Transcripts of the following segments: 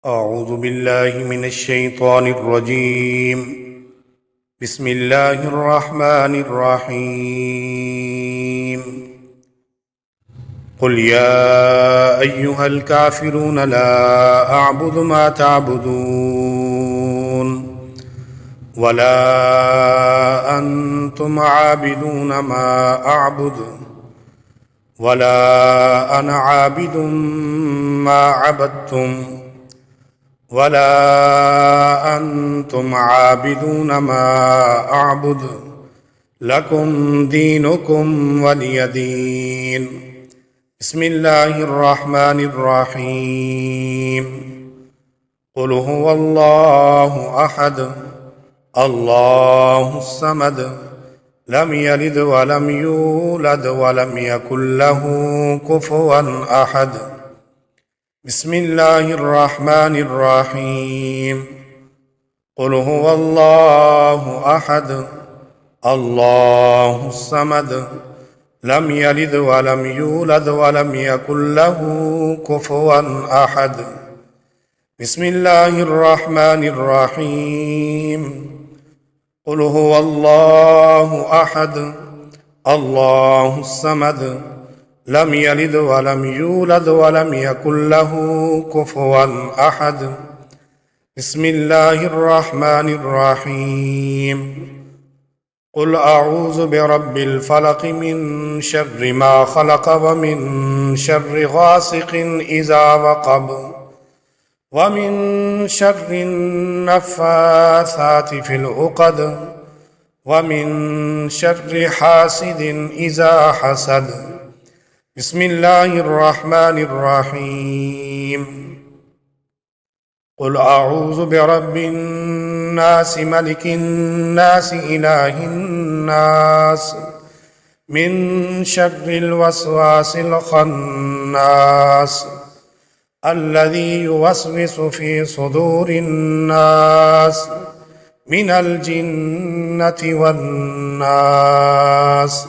أعوذ بالله من الشيطان الرجيم. بسم الله الرحمن الرحيم. قل يا أيها الكافرون لا أعبد ما تعبدون ولا أنتم عابدون ما أعبد ولا أنا عابد ما عبدتم ولا أنتم عابدون ما أعبد لكم دينكم ولي دين. بسم الله الرحمن الرحيم. قل هو الله أحد الله الصمد لم يلد ولم يولد ولم يكن له كفوا أحد. بسم الله الرحمن الرحيم. قل هو الله أحد الله الصمد لم يلد ولم يولد ولم يكن له كفوا أحد. بسم الله الرحمن الرحيم. قل هو الله أحد الله الصمد لم يلد ولم يولد ولم يكن له كفوا أحد. بسم الله الرحمن الرحيم. قل أعوذ برب الفلق من شر ما خلق ومن شر غاسق إذا وقب ومن شر النفاثات في العقد ومن شر حاسد إذا حسد. بسم الله الرحمن الرحيم. قل أعوذ برب الناس ملك الناس إله الناس من شر الوسواس الخناس الذي يوسوس في صدور الناس من الجنة والناس.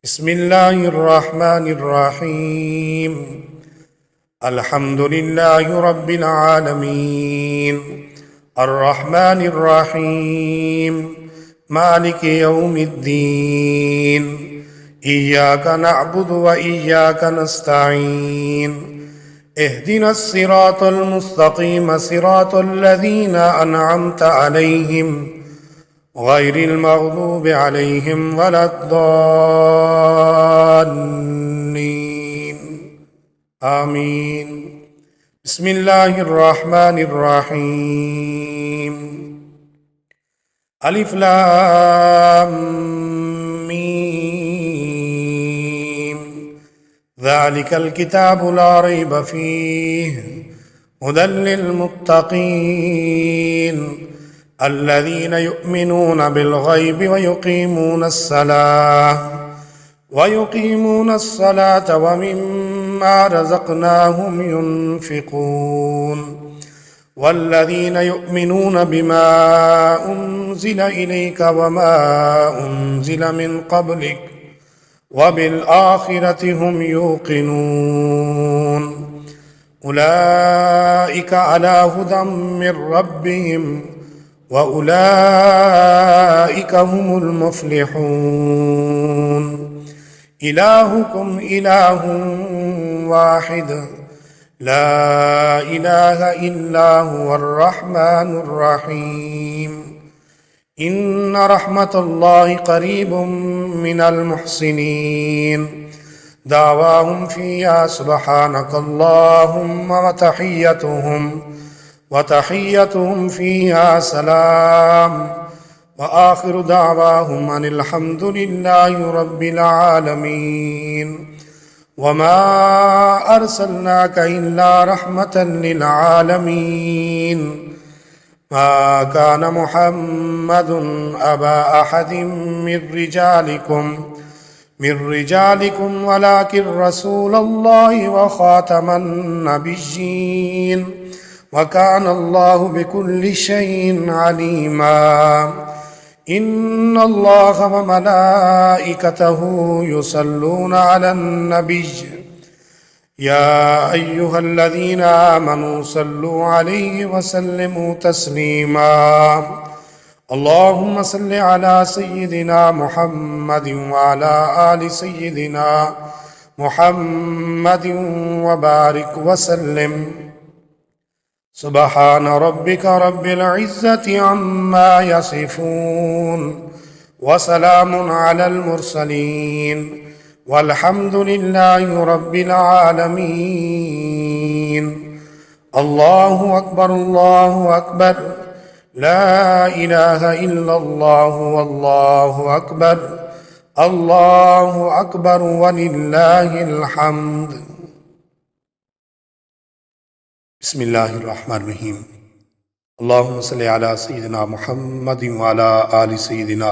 بسم الله الرحمن الرحيم. الحمد لله رب العالمين الرحمن الرحيم مالك يوم الدين إياك نعبد وإياك نستعين اهدنا الصراط المستقيم صراط الذين أنعمت عليهم غير المغضوب عليهم ولا الضالين آمين. بسم الله الرحمن الرحيم. ألف لام ميم ذلك الكتاب لا ريب فيه هدى للمتقين الذين يؤمنون بالغيب ويقيمون الصلاة ومما رزقناهم ينفقون والذين يؤمنون بما أنزل إليك وما أنزل من قبلك وبالآخرة هم يوقنون أولئك على هدى من ربهم وأولئك هم المفلحون. إلهكم إله واحد لا إله إلا هو الرحمن الرحيم. إن رحمة الله قريب من المحسنين. دعواهم فيها سبحانك اللهم وتحيتهم فيها سلام وآخر دعواهم أن الحمد لله رب العالمين. وما أرسلناك إلا رحمة للعالمين. ما كان محمد أبا أحد من رجالكم ولكن رسول الله وخاتم النبيين وكان الله بكل شيء عليما. إن الله وملائكته يصلون على النبي يا أيها الذين آمنوا صلوا عليه وسلموا تسليما اللهم صل على سيدنا محمد وعلى آل سيدنا محمد وبارك وسلم سبحان ربك رب العزة عما يصفون وسلام على المرسلين والحمد لله رب العالمين الله أكبر الله أكبر لا إله إلا الله والله أكبر الله أكبر ولله الحمد بسم الله الرحمن الرحيم اللهم صل على سيدنا محمد وعلى آل سيدنا